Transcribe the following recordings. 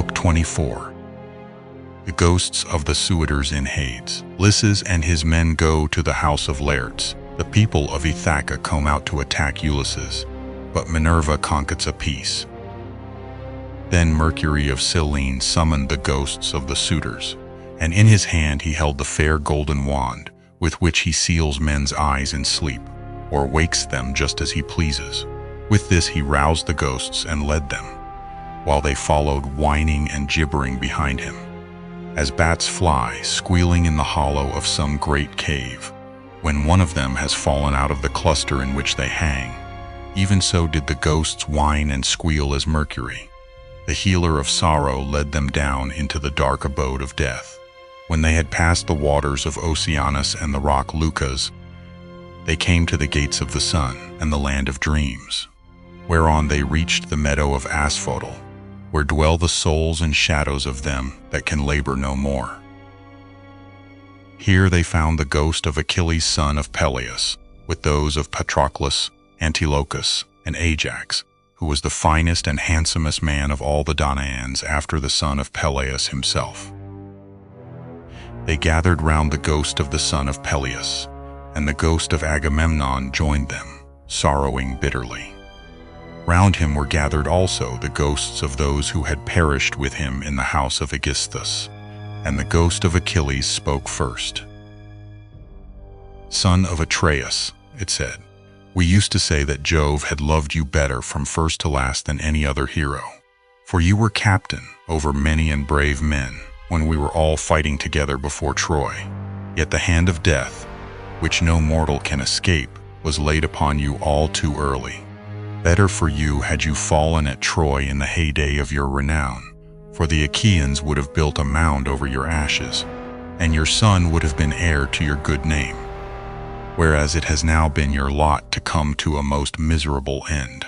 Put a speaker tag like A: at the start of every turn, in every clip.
A: Book 24. The ghosts of the suitors in Hades. Odysseus and his men go to the house of Laertes. The people of Ithaca come out to attack Ulysses, but Minerva concocts a peace. Then Mercury of Cyllene summoned the ghosts of the suitors, and in his hand he held the fair golden wand, with which he seals men's eyes in sleep, or wakes them just as he pleases. With this he roused the ghosts and led them, while they followed whining and gibbering behind him, as bats fly, squealing in the hollow of some great cave, when one of them has fallen out of the cluster in which they hang. Even so did the ghosts whine and squeal as Mercury, the healer of sorrow, led them down into the dark abode of death. When they had passed the waters of Oceanus and the rock Leucas, they came to the gates of the sun and the land of dreams, whereon they reached the meadow of asphodel, where dwell the souls and shadows of them that can labor no more. Here they found the ghost of Achilles son of Peleus, with those of Patroclus, Antilochus, and Ajax, who was the finest and handsomest man of all the Danaans after the son of Peleus himself. They gathered round the ghost of the son of Peleus, and the ghost of Agamemnon joined them, sorrowing bitterly. Round him were gathered also the ghosts of those who had perished with him in the house of Aegisthus, and the ghost of Achilles spoke first. "Son of Atreus," it said, "we used to say that Jove had loved you better from first to last than any other hero, for you were captain over many and brave men when we were all fighting together before Troy. Yet the hand of death, which no mortal can escape, was laid upon you all too early. Better for you had you fallen at Troy in the heyday of your renown, for the Achaeans would have built a mound over your ashes, and your son would have been heir to your good name, whereas it has now been your lot to come to a most miserable end."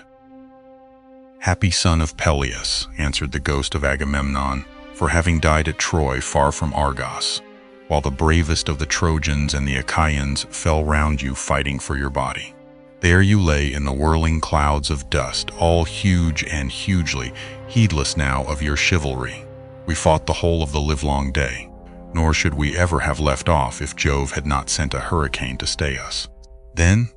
A: "Happy son of Peleus," answered the ghost of Agamemnon, "for having died at Troy far from Argos, while the bravest of the Trojans and the Achaeans fell round you fighting for your body. There you lay in the whirling clouds of dust, all huge and hugely, heedless now of your chivalry. We fought the whole of the livelong day, nor should we ever have left off if Jove had not sent a hurricane to stay us. Then,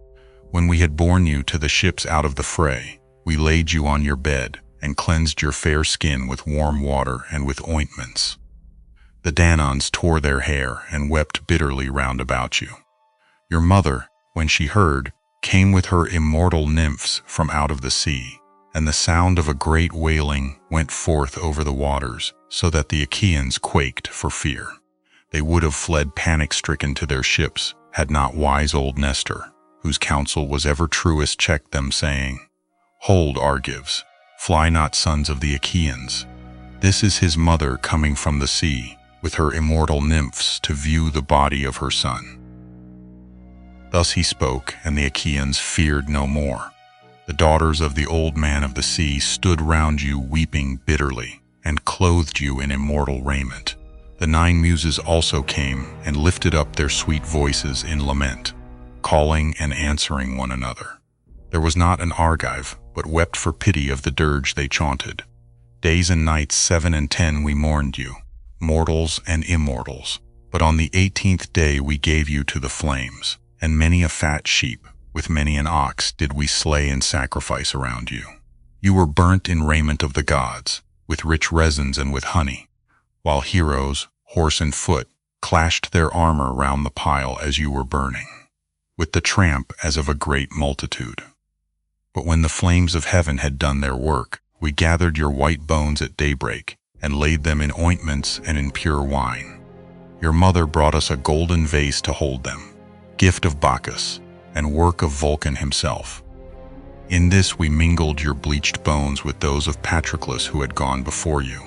A: when we had borne you to the ships out of the fray, we laid you on your bed and cleansed your fair skin with warm water and with ointments. The Danaans tore their hair and wept bitterly round about you. Your mother, when she heard, came with her immortal nymphs from out of the sea, and the sound of a great wailing went forth over the waters, so that the Achaeans quaked for fear. They would have fled panic-stricken to their ships, had not wise old Nestor, whose counsel was ever truest, checked them, saying, 'Hold, Argives, fly not, sons of the Achaeans. This is his mother coming from the sea, with her immortal nymphs to view the body of her son.' Thus he spoke, and the Achaeans feared no more. The daughters of the old man of the sea stood round you weeping bitterly, and clothed you in immortal raiment. The 9 muses also came and lifted up their sweet voices in lament, calling and answering one another. There was not an Argive but wept for pity of the dirge they chaunted. Days and nights 7 and 10 we mourned you, mortals and immortals, but on the 18th day we gave you to the flames, and many a fat sheep, with many an ox, did we slay and sacrifice around you. You were burnt in raiment of the gods, with rich resins and with honey, while heroes, horse and foot, clashed their armor round the pile as you were burning, with the tramp as of a great multitude. But when the flames of heaven had done their work, we gathered your white bones at daybreak, and laid them in ointments and in pure wine. Your mother brought us a golden vase to hold them, gift of Bacchus, and work of Vulcan himself. In this we mingled your bleached bones with those of Patroclus who had gone before you,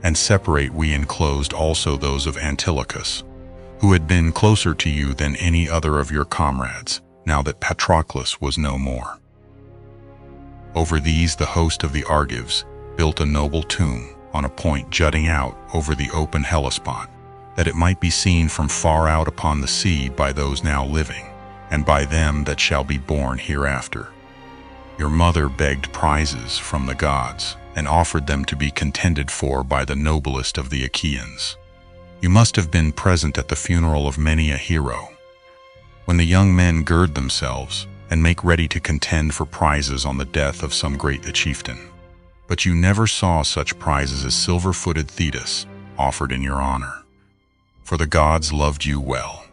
A: and separate we enclosed also those of Antilochus, who had been closer to you than any other of your comrades, now that Patroclus was no more. Over these the host of the Argives built a noble tomb on a point jutting out over the open Hellespont, that it might be seen from far out upon the sea by those now living, and by them that shall be born hereafter. Your mother begged prizes from the gods, and offered them to be contended for by the noblest of the Achaeans. You must have been present at the funeral of many a hero, when the young men gird themselves and make ready to contend for prizes on the death of some great chieftain. But you never saw such prizes as silver-footed Thetis offered in your honor. For the gods loved you well.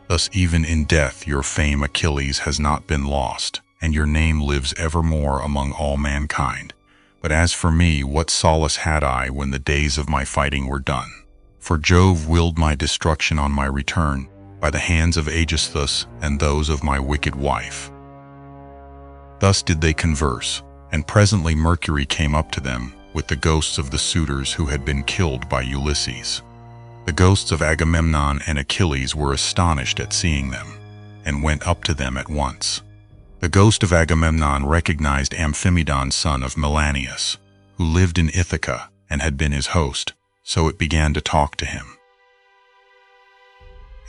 A: Thus even in death your fame, Achilles, has not been lost, and your name lives evermore among all mankind. But as for me, what solace had I when the days of my fighting were done? For Jove willed my destruction on my return by the hands of Aegisthus and those of my wicked wife. Thus did they converse, and presently Mercury came up to them with the ghosts of the suitors who had been killed by Ulysses. The ghosts of Agamemnon and Achilles were astonished at seeing them, and went up to them at once. The ghost of Agamemnon recognized Amphimedon, son of Melanius, who lived in Ithaca and had been his host, so it began to talk to him.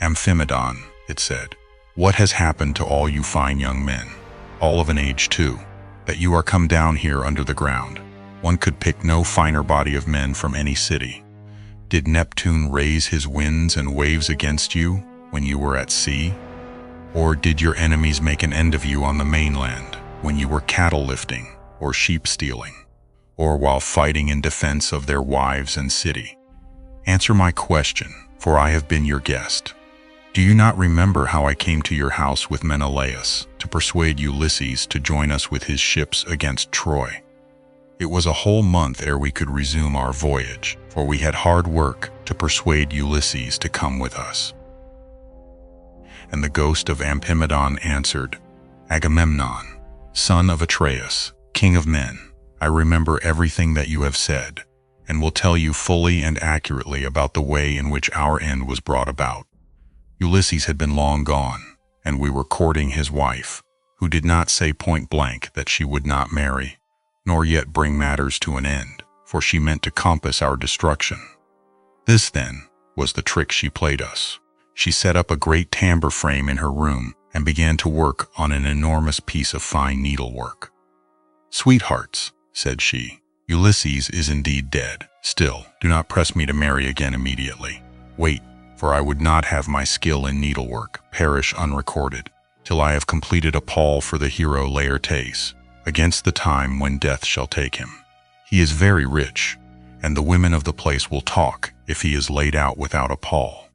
A: "Amphimedon," it said, "what has happened to all you fine young men, all of an age too, that you are come down here under the ground? One could pick no finer body of men from any city. Did Neptune raise his winds and waves against you when you were at sea? Or did your enemies make an end of you on the mainland when you were cattle lifting or sheep stealing, or while fighting in defense of their wives and city? Answer my question, for I have been your guest. Do you not remember how I came to your house with Menelaus to persuade Ulysses to join us with his ships against Troy? It was a whole month ere we could resume our voyage, for we had hard work to persuade Ulysses to come with us." And the ghost of Amphimedon answered, "Agamemnon, son of Atreus, king of men, I remember everything that you have said, and will tell you fully and accurately about the way in which our end was brought about. Ulysses had been long gone, and we were courting his wife, who did not say point blank that she would not marry, nor yet bring matters to an end, for she meant to compass our destruction. This, then, was the trick she played us. She set up a great tambour frame in her room and began to work on an enormous piece of fine needlework. 'Sweethearts,' said she, 'Ulysses is indeed dead. Still, do not press me to marry again immediately. Wait, for I would not have my skill in needlework perish unrecorded, till I have completed a pall for the hero Laertes, against the time when death shall take him. He is very rich, and the women of the place will talk if he is laid out without a pall.'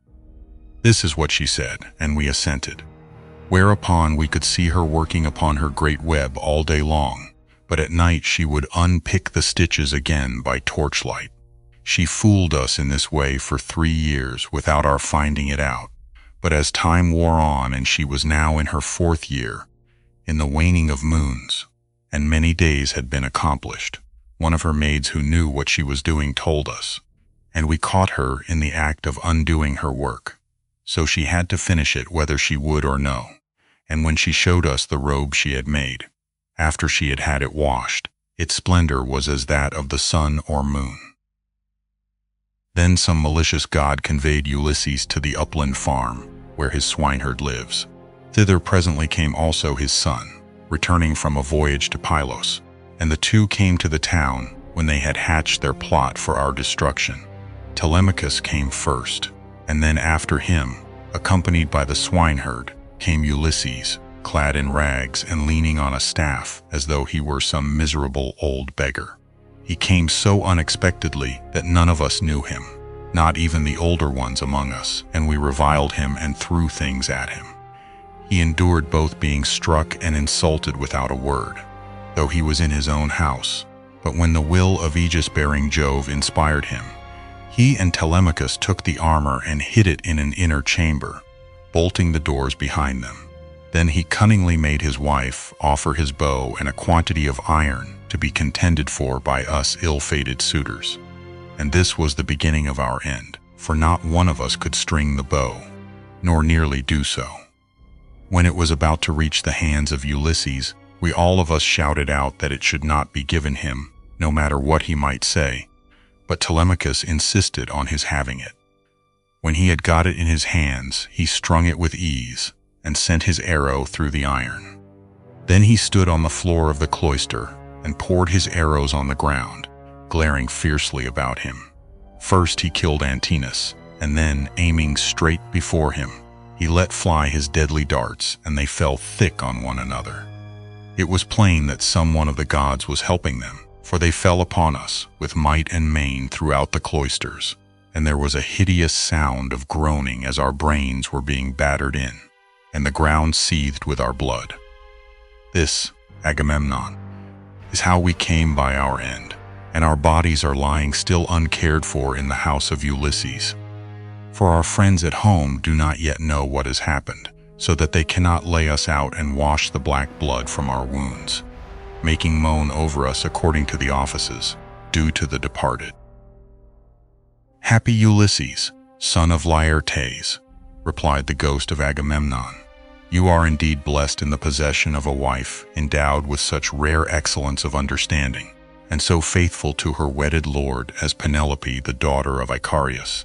A: This is what she said, and we assented. Whereupon we could see her working upon her great web all day long, but at night she would unpick the stitches again by torchlight. She fooled us in this way for 3 years without our finding it out, but as time wore on and she was now in her 4th year, in the waning of moons, and many days had been accomplished, one of her maids who knew what she was doing told us, and we caught her in the act of undoing her work. So she had to finish it whether she would or no, and when she showed us the robe she had made, after she had had it washed, its splendor was as that of the sun or moon. Then some malicious god conveyed Ulysses to the upland farm, where his swineherd lives. Thither presently came also his son, returning from a voyage to Pylos, and the two came to the town when they had hatched their plot for our destruction. Telemachus came first, and then after him, accompanied by the swineherd, came Ulysses, clad in rags and leaning on a staff as though he were some miserable old beggar. He came so unexpectedly that none of us knew him, not even the older ones among us, and we reviled him and threw things at him. He endured both being struck and insulted without a word, though he was in his own house. But when the will of Aegis-bearing Jove inspired him, he and Telemachus took the armor and hid it in an inner chamber, bolting the doors behind them. Then he cunningly made his wife offer his bow and a quantity of iron to be contended for by us ill-fated suitors. And this was the beginning of our end, for not one of us could string the bow, nor nearly do so. When it was about to reach the hands of Ulysses, we all of us shouted out that it should not be given him, no matter what he might say, but Telemachus insisted on his having it. When he had got it in his hands, he strung it with ease, and sent his arrow through the iron. Then he stood on the floor of the cloister, and poured his arrows on the ground, glaring fiercely about him. First he killed Antinous, and then, aiming straight before him, he let fly his deadly darts, and they fell thick on one another. It was plain that some one of the gods was helping them, for they fell upon us with might and main throughout the cloisters, and there was a hideous sound of groaning as our brains were being battered in, and the ground seethed with our blood. This, Agamemnon, is how we came by our end, and our bodies are lying still uncared for in the house of Ulysses. For our friends at home do not yet know what has happened, so that they cannot lay us out and wash the black blood from our wounds, making moan over us according to the offices due to the departed. Happy Ulysses, son of Laertes, replied the ghost of Agamemnon. You are indeed blessed in the possession of a wife endowed with such rare excellence of understanding, and so faithful to her wedded lord as Penelope, the daughter of Icarius.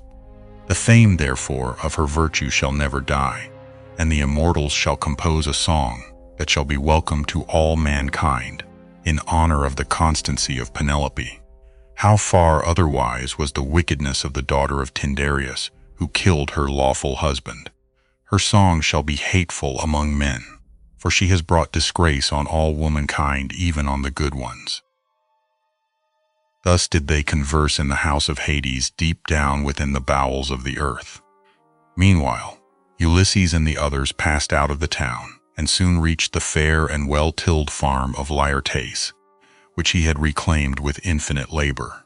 A: The fame, therefore, of her virtue shall never die, and the immortals shall compose a song that shall be welcome to all mankind, in honor of the constancy of Penelope. How far otherwise was the wickedness of the daughter of Tyndareus, who killed her lawful husband. Her song shall be hateful among men, for she has brought disgrace on all womankind, even on the good ones. Thus did they converse in the house of Hades, deep down within the bowels of the earth. Meanwhile, Ulysses and the others passed out of the town, and soon reached the fair and well-tilled farm of Laertes, which he had reclaimed with infinite labor.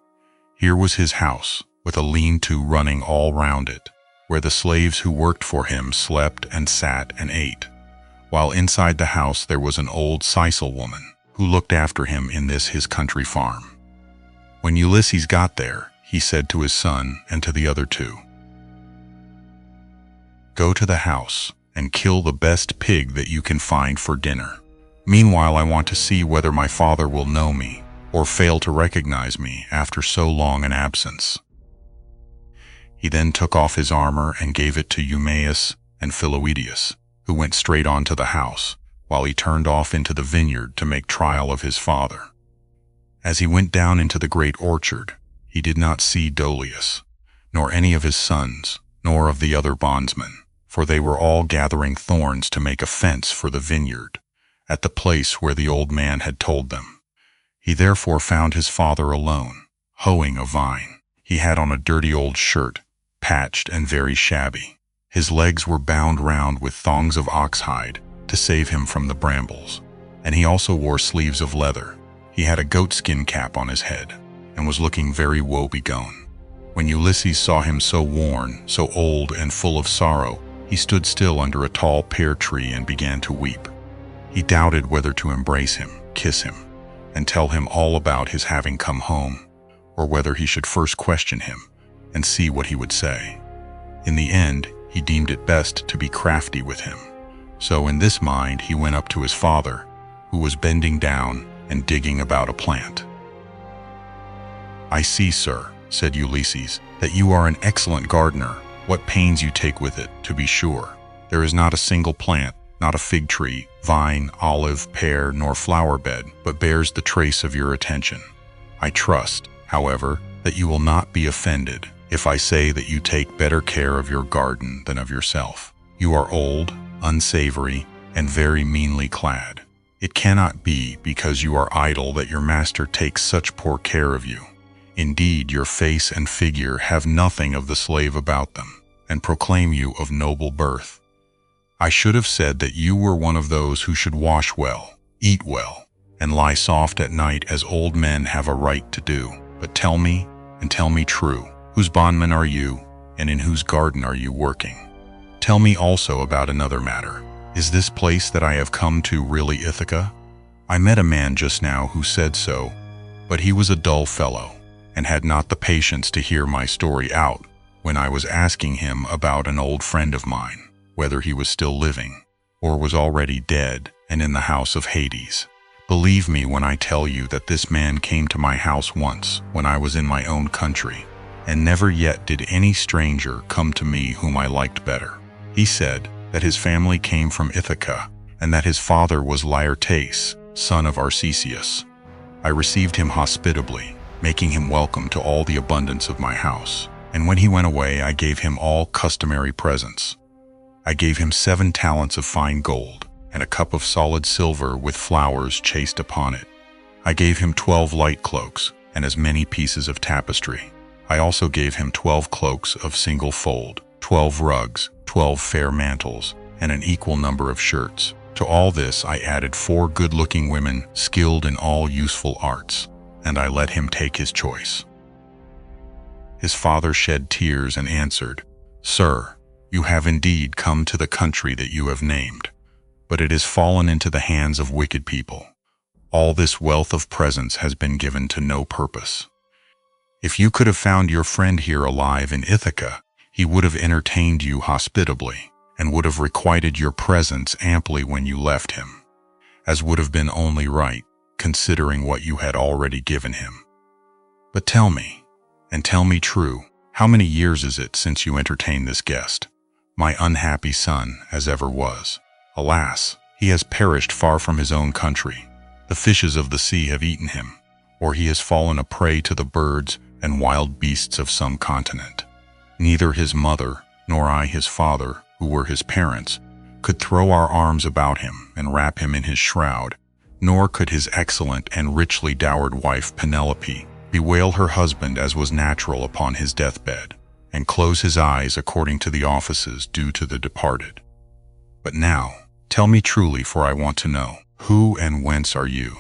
A: Here was his house, with a lean-to running all round it, where the slaves who worked for him slept and sat and ate, while inside the house there was an old Sicel woman, who looked after him in this his country farm. When Ulysses got there, he said to his son and to the other two, "Go to the house and kill the best pig that you can find for dinner. Meanwhile, I want to see whether my father will know me or fail to recognize me after so long an absence." He then took off his armor and gave it to Eumaeus and Philoetius, who went straight on to the house, while he turned off into the vineyard to make trial of his father. As he went down into the great orchard, he did not see Dolius, nor any of his sons, nor of the other bondsmen, for they were all gathering thorns to make a fence for the vineyard, at the place where the old man had told them. He therefore found his father alone, hoeing a vine. He had on a dirty old shirt, patched and very shabby. His legs were bound round with thongs of oxhide to save him from the brambles, and he also wore sleeves of leather. He had a goatskin cap on his head, and was looking very woebegone. When Ulysses saw him so worn, so old and full of sorrow, he stood still under a tall pear tree and began to weep. He doubted whether to embrace him, kiss him, and tell him all about his having come home, or whether he should first question him and see what he would say. In the end, he deemed it best to be crafty with him. So in this mind he went up to his father, who was bending down and digging about a plant. "I see, sir," said Ulysses, "that you are an excellent gardener. What pains you take with it, to be sure. There is not a single plant, not a fig tree, vine, olive, pear, nor flower bed, but bears the trace of your attention. I trust, however, that you will not be offended if I say that you take better care of your garden than of yourself. You are old, unsavory, and very meanly clad. It cannot be because you are idle that your master takes such poor care of you. Indeed, your face and figure have nothing of the slave about them, and proclaim you of noble birth. I should have said that you were one of those who should wash well, eat well, and lie soft at night as old men have a right to do. But tell me, and tell me true, whose bondman are you, and in whose garden are you working? Tell me also about another matter. Is this place that I have come to really Ithaca? I met a man just now who said so, but he was a dull fellow, and had not the patience to hear my story out when I was asking him about an old friend of mine, whether he was still living, or was already dead and in the house of Hades. Believe me when I tell you that this man came to my house once when I was in my own country, and never yet did any stranger come to me whom I liked better. He said that his family came from Ithaca, and that his father was Laertes, son of Odysseus. I received him hospitably, making him welcome to all the abundance of my house. And when he went away, I gave him all customary presents. I gave him 7 talents of fine gold, and a cup of solid silver with flowers chased upon it. I gave him 12 light cloaks, and as many pieces of tapestry. I also gave him 12 cloaks of single fold, 12 rugs, 12 fair mantles, and an equal number of shirts. To all this I added 4 good-looking women skilled in all useful arts, and I let him take his choice. His father shed tears and answered, "Sir, you have indeed come to the country that you have named, but it has fallen into the hands of wicked people. All this wealth of presents has been given to no purpose. If you could have found your friend here alive in Ithaca, he would have entertained you hospitably, and would have requited your presence amply when you left him, as would have been only right, considering what you had already given him. But tell me, and tell me true, how many years is it since you entertained this guest, my unhappy son as ever was? Alas, he has perished far from his own country. The fishes of the sea have eaten him, or he has fallen a prey to the birds and wild beasts of some continent. Neither his mother, nor I his father, who were his parents, could throw our arms about him and wrap him in his shroud, nor could his excellent and richly dowered wife Penelope bewail her husband as was natural upon his deathbed, and close his eyes according to the offices due to the departed. But now, tell me truly, for I want to know, who and whence are you?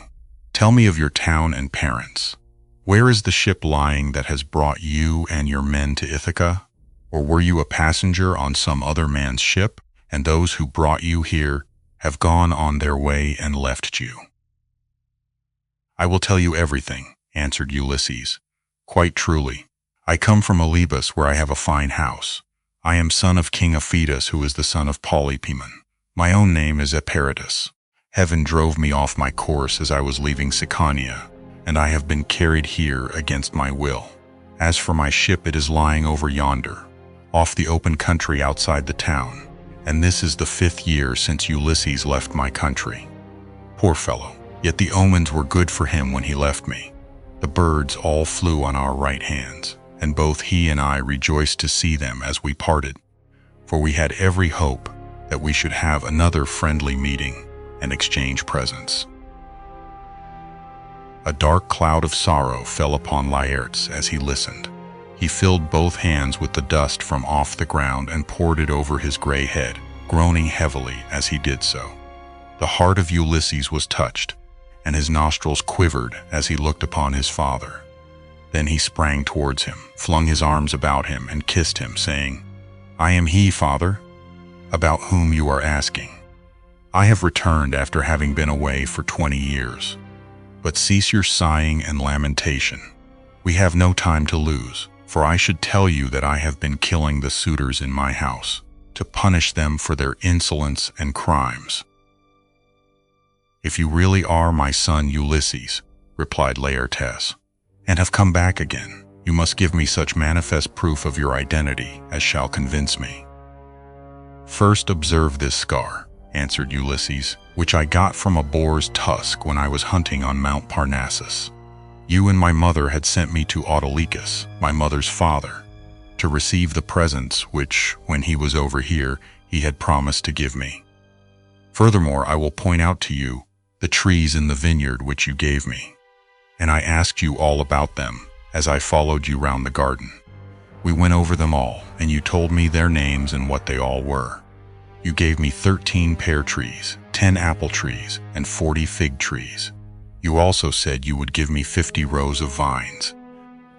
A: Tell me of your town and parents. Where is the ship lying that has brought you and your men to Ithaca? Or were you a passenger on some other man's ship, and those who brought you here have gone on their way and left you?" "I will tell you everything," answered Ulysses. "Quite truly. I come from Alebus, where I have a fine house. I am son of King Aphetus, who is the son of Polypemon. My own name is Eperitus. Heaven drove me off my course as I was leaving Sicania, and I have been carried here against my will. As for my ship, it is lying over yonder, off the open country outside the town, and this is the 5th year since Ulysses left my country. Poor fellow, yet the omens were good for him when he left me. The birds all flew on our right hands, and both he and I rejoiced to see them as we parted, for we had every hope that we should have another friendly meeting and exchange presents." A dark cloud of sorrow fell upon Laertes as he listened. He filled both hands with the dust from off the ground and poured it over his gray head, groaning heavily as he did so. The heart of Ulysses was touched, and his nostrils quivered as he looked upon his father. Then he sprang towards him, flung his arms about him, and kissed him, saying, "I am he, father, about whom you are asking. I have returned after having been away for 20 years. But cease your sighing and lamentation. We have no time to lose, for I should tell you that I have been killing the suitors in my house, to punish them for their insolence and crimes." "If you really are my son Ulysses," replied Laertes, "and have come back again, you must give me such manifest proof of your identity as shall convince me." "First observe this scar," answered Ulysses, "which I got from a boar's tusk when I was hunting on Mount Parnassus. You and my mother had sent me to Autolycus, my mother's father, to receive the presents which, when he was over here, he had promised to give me. Furthermore, I will point out to you the trees in the vineyard which you gave me, and I asked you all about them as I followed you round the garden. We went over them all, and you told me their names and what they all were. You gave me 13 pear trees, 10 apple trees, and 40 fig trees. You also said you would give me 50 rows of vines.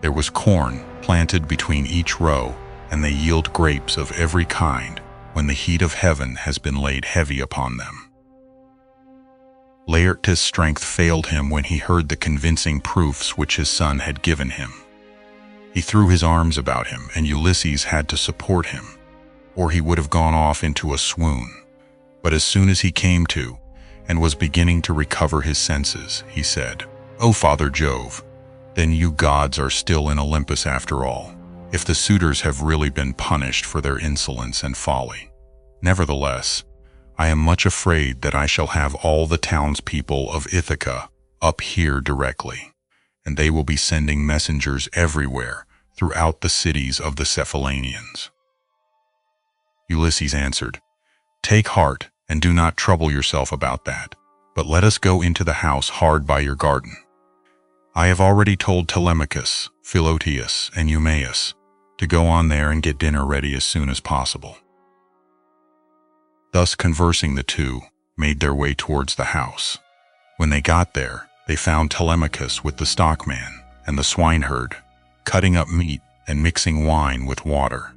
A: There was corn planted between each row, and they yield grapes of every kind when the heat of heaven has been laid heavy upon them." Laertes' strength failed him when he heard the convincing proofs which his son had given him. He threw his arms about him, and Ulysses had to support him, or he would have gone off into a swoon. But as soon as he came to, and was beginning to recover his senses, he said, "O Father Jove, then you gods are still in Olympus after all, if the suitors have really been punished for their insolence and folly. Nevertheless, I am much afraid that I shall have all the townspeople of Ithaca up here directly, and they will be sending messengers everywhere throughout the cities of the Cephallenians." Ulysses answered, "Take heart, and do not trouble yourself about that, but let us go into the house hard by your garden. I have already told Telemachus, Philoetius, and Eumaeus to go on there and get dinner ready as soon as possible." Thus conversing, the two made their way towards the house. When they got there, they found Telemachus with the stockman and the swineherd, cutting up meat and mixing wine with water.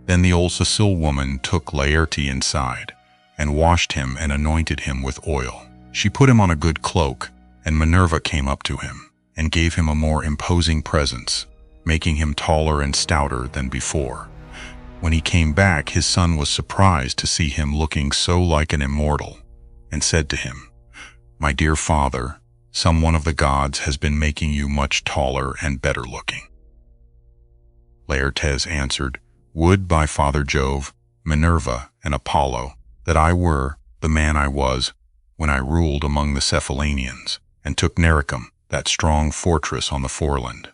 A: Then the old Sicil woman took Laertes inside and washed him and anointed him with oil. She put him on a good cloak, and Minerva came up to him and gave him a more imposing presence, making him taller and stouter than before. When he came back, his son was surprised to see him looking so like an immortal, and said to him, "My dear father, some one of the gods has been making you much taller and better looking." Laertes answered, "Would by Father Jove, Minerva, and Apollo that I were the man I was when I ruled among the Cephallenians and took Nericum, that strong fortress on the foreland.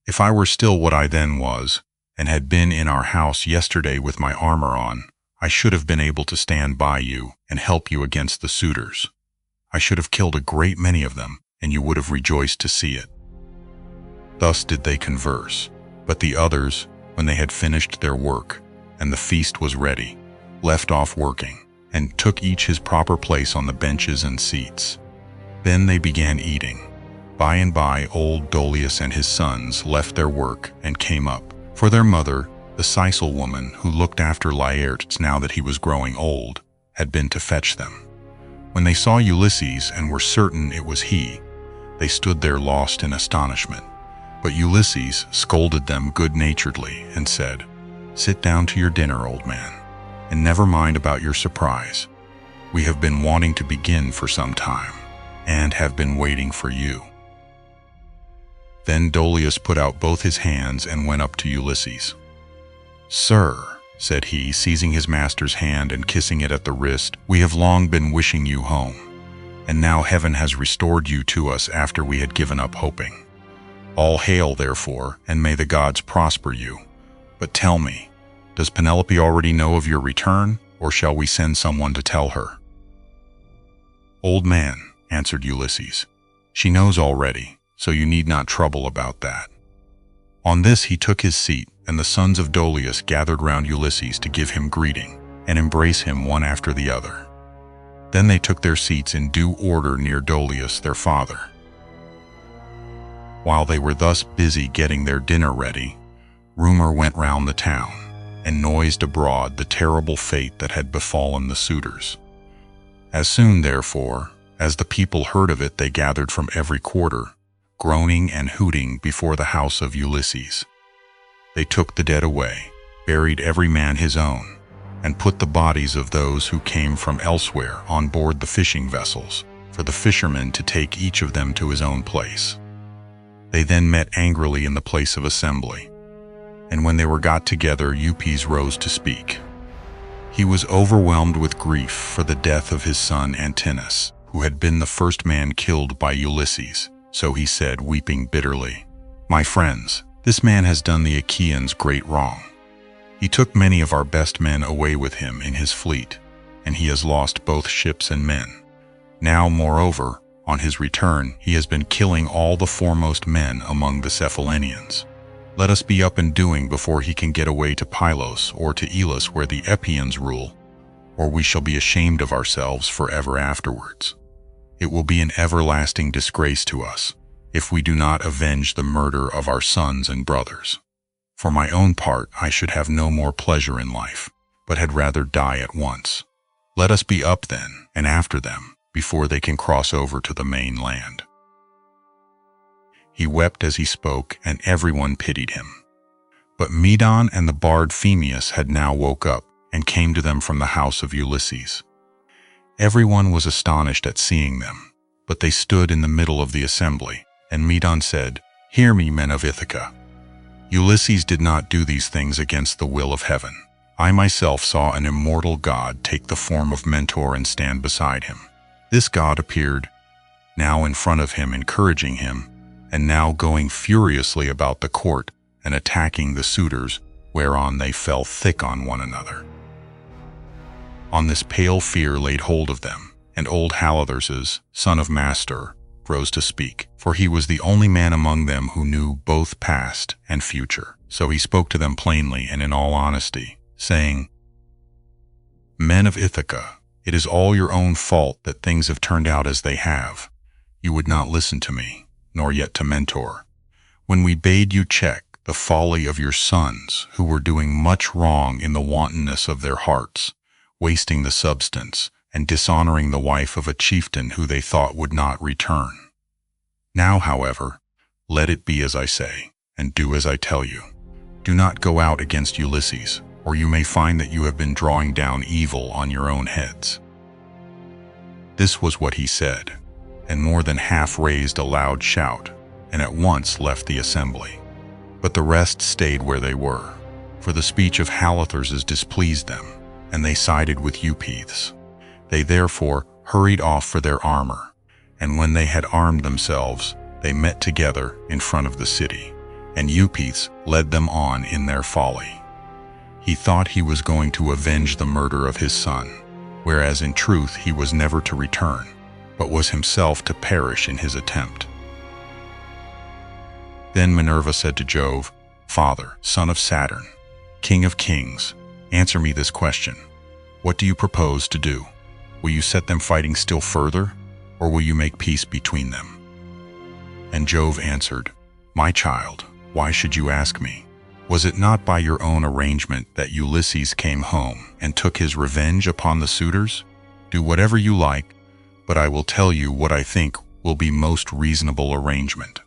A: If I were still what I then was, and had been in our house yesterday with my armor on, I should have been able to stand by you and help you against the suitors. I should have killed a great many of them, and you would have rejoiced to see it." Thus did they converse, but the others, when they had finished their work, and the feast was ready, left off working, and took each his proper place on the benches and seats. Then they began eating. By and by old Dolius and his sons left their work and came up, for their mother, the Sicil woman who looked after Laertes now that he was growing old, had been to fetch them. When they saw Ulysses and were certain it was he, they stood there lost in astonishment. But Ulysses scolded them good-naturedly and said, "Sit down to your dinner, old man, and never mind about your surprise. We have been wanting to begin for some time, and have been waiting for you." Then Dolius put out both his hands and went up to Ulysses. "Sir," said he, seizing his master's hand and kissing it at the wrist, "we have long been wishing you home, and now heaven has restored you to us after we had given up hoping. All hail, therefore, and may the gods prosper you. But tell me, does Penelope already know of your return, or shall we send someone to tell her?" "Old man," answered Ulysses, "she knows already, so you need not trouble about that." On this he took his seat, and the sons of Dolius gathered round Ulysses to give him greeting and embrace him one after the other. Then they took their seats in due order near Dolius their father. While they were thus busy getting their dinner ready, rumor went round the town, and noised abroad the terrible fate that had befallen the suitors. As soon, therefore, as the people heard of it, they gathered from every quarter, groaning and hooting before the house of Ulysses. They took the dead away, buried every man his own, and put the bodies of those who came from elsewhere on board the fishing vessels, for the fishermen to take each of them to his own place. They then met angrily in the place of assembly, and when they were got together, Eupees rose to speak. He was overwhelmed with grief for the death of his son Antinous, who had been the first man killed by Ulysses. So he said, weeping bitterly, "My friends, this man has done the Achaeans great wrong. He took many of our best men away with him in his fleet, and he has lost both ships and men. Now, moreover, on his return, he has been killing all the foremost men among the Cephallenians. Let us be up and doing before he can get away to Pylos or to Elis where the Epeans rule, or we shall be ashamed of ourselves forever afterwards. It will be an everlasting disgrace to us if we do not avenge the murder of our sons and brothers. For my own part, I should have no more pleasure in life, but had rather die at once. Let us be up then, and after them, before they can cross over to the main land." He wept as he spoke, and everyone pitied him. But Medon and the bard Phemius had now woke up, and came to them from the house of Ulysses. Everyone was astonished at seeing them, but they stood in the middle of the assembly, and Medon said, "Hear me, men of Ithaca. Ulysses did not do these things against the will of heaven. I myself saw an immortal god take the form of Mentor and stand beside him. This god appeared now in front of him, encouraging him, and now going furiously about the court and attacking the suitors, whereon they fell thick on one another. On this pale fear laid hold of them, and old Laertes, son of Master, rose to speak, for he was the only man among them who knew both past and future. So he spoke to them plainly and in all honesty, saying, "Men of Ithaca, it is all your own fault that things have turned out as they have. You would not listen to me, nor yet to Mentor, when we bade you check the folly of your sons, who were doing much wrong in the wantonness of their hearts, wasting the substance, and dishonoring the wife of a chieftain who they thought would not return. Now, however, let it be as I say, and do as I tell you. Do not go out against Ulysses, or you may find that you have been drawing down evil on your own heads." This was what he said, and more than half raised a loud shout, and at once left the assembly. But the rest stayed where they were, for the speech of Laertes displeased them, and they sided with Ulysses. They therefore hurried off for their armor, and when they had armed themselves, they met together in front of the city, and Ulysses led them on in their folly. He thought he was going to avenge the murder of his son, whereas in truth he was never to return, but was himself to perish in his attempt. Then Minerva said to Jove, "Father, son of Saturn, king of kings, answer me this question. What do you propose to do? Will you set them fighting still further, or will you make peace between them?" And Jove answered, "My child, why should you ask me? Was it not by your own arrangement that Ulysses came home and took his revenge upon the suitors? Do whatever you like, but I will tell you what I think will be most reasonable arrangement.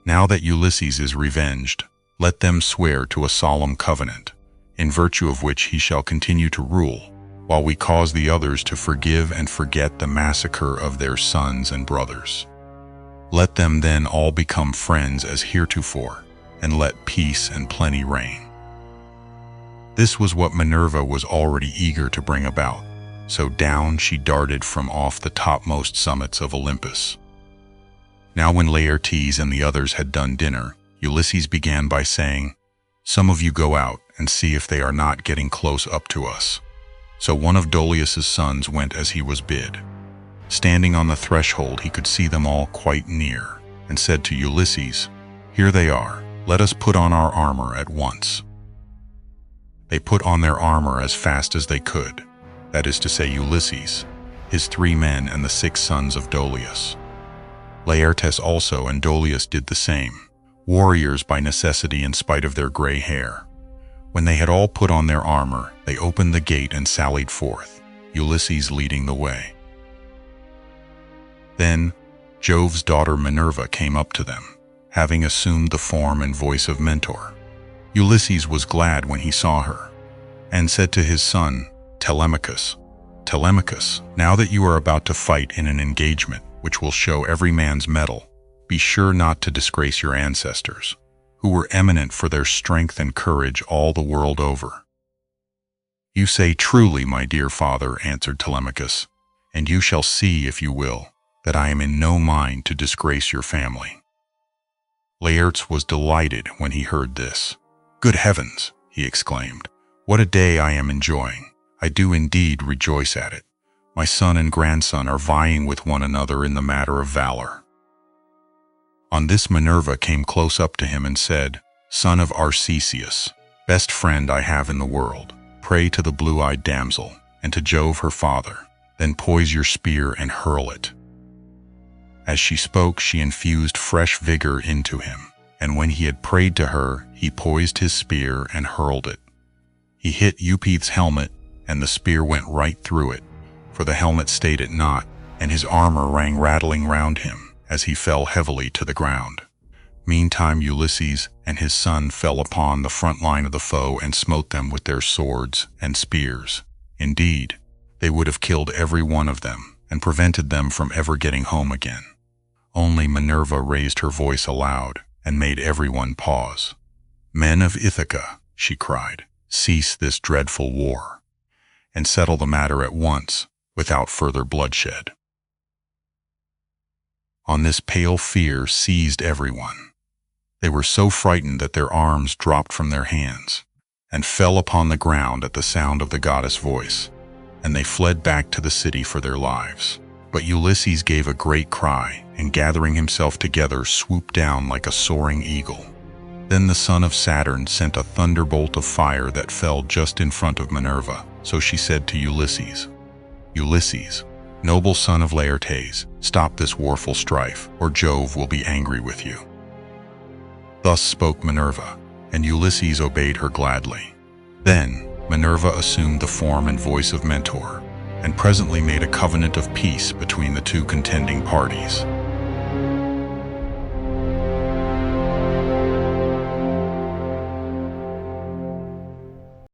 A: Now that Ulysses is revenged, let them swear to a solemn covenant, in virtue of which he shall continue to rule, while we cause the others to forgive and forget the massacre of their sons and brothers. Let them then all become friends as heretofore, and let peace and plenty reign." This was what Minerva was already eager to bring about, so down she darted from off the topmost summits of Olympus. Now when Laertes and the others had done dinner, Ulysses began by saying, "Some of you go out and see if they are not getting close up to us." So one of Dolius's sons went as he was bid. Standing on the threshold, he could see them all quite near, and said to Ulysses, "Here they are, let us put on our armor at once." They put on their armor as fast as they could, that is to say Ulysses, his 3 men and the 6 sons of Dolius. Laertes also and Dolius did the same, warriors by necessity in spite of their gray hair. When they had all put on their armor, they opened the gate and sallied forth, Ulysses leading the way. Then Jove's daughter Minerva came up to them, having assumed the form and voice of Mentor. Ulysses was glad when he saw her, and said to his son Telemachus, "Telemachus, now that you are about to fight in an engagement which will show every man's mettle, be sure not to disgrace your ancestors, who were eminent for their strength and courage all the world over." "You say truly, my dear father," answered Telemachus, "and you shall see, if you will, that I am in no mind to disgrace your family." Laertes was delighted when he heard this. "Good heavens," he exclaimed, "what a day I am enjoying! I do indeed rejoice at it. My son and grandson are vying with one another in the matter of valor." On this Minerva came close up to him and said, "Son of Odysseus, best friend I have in the world, pray to the blue-eyed damsel, and to Jove her father, then poise your spear and hurl it." As she spoke, she infused fresh vigor into him, and when he had prayed to her, he poised his spear and hurled it. He hit Ulysses' helmet, and the spear went right through it, for the helmet stayed at naught, and his armor rang rattling round him as he fell heavily to the ground. Meantime Ulysses and his son fell upon the front line of the foe and smote them with their swords and spears. Indeed, they would have killed every one of them and prevented them from ever getting home again. Only Minerva raised her voice aloud and made everyone pause. "Men of Ithaca," she cried, "cease this dreadful war, and settle the matter at once, without further bloodshed." On this pale fear seized everyone. They were so frightened that their arms dropped from their hands and fell upon the ground at the sound of the goddess' voice, and they fled back to the city for their lives. But Ulysses gave a great cry, and gathering himself together, swooped down like a soaring eagle. Then the son of Saturn sent a thunderbolt of fire that fell just in front of Minerva. So she said to Ulysses, "Ulysses, noble son of Laertes, stop this warful strife, or Jove will be angry with you." Thus spoke Minerva, and Ulysses obeyed her gladly. Then Minerva assumed the form and voice of Mentor, and presently made a covenant of peace between the two contending parties.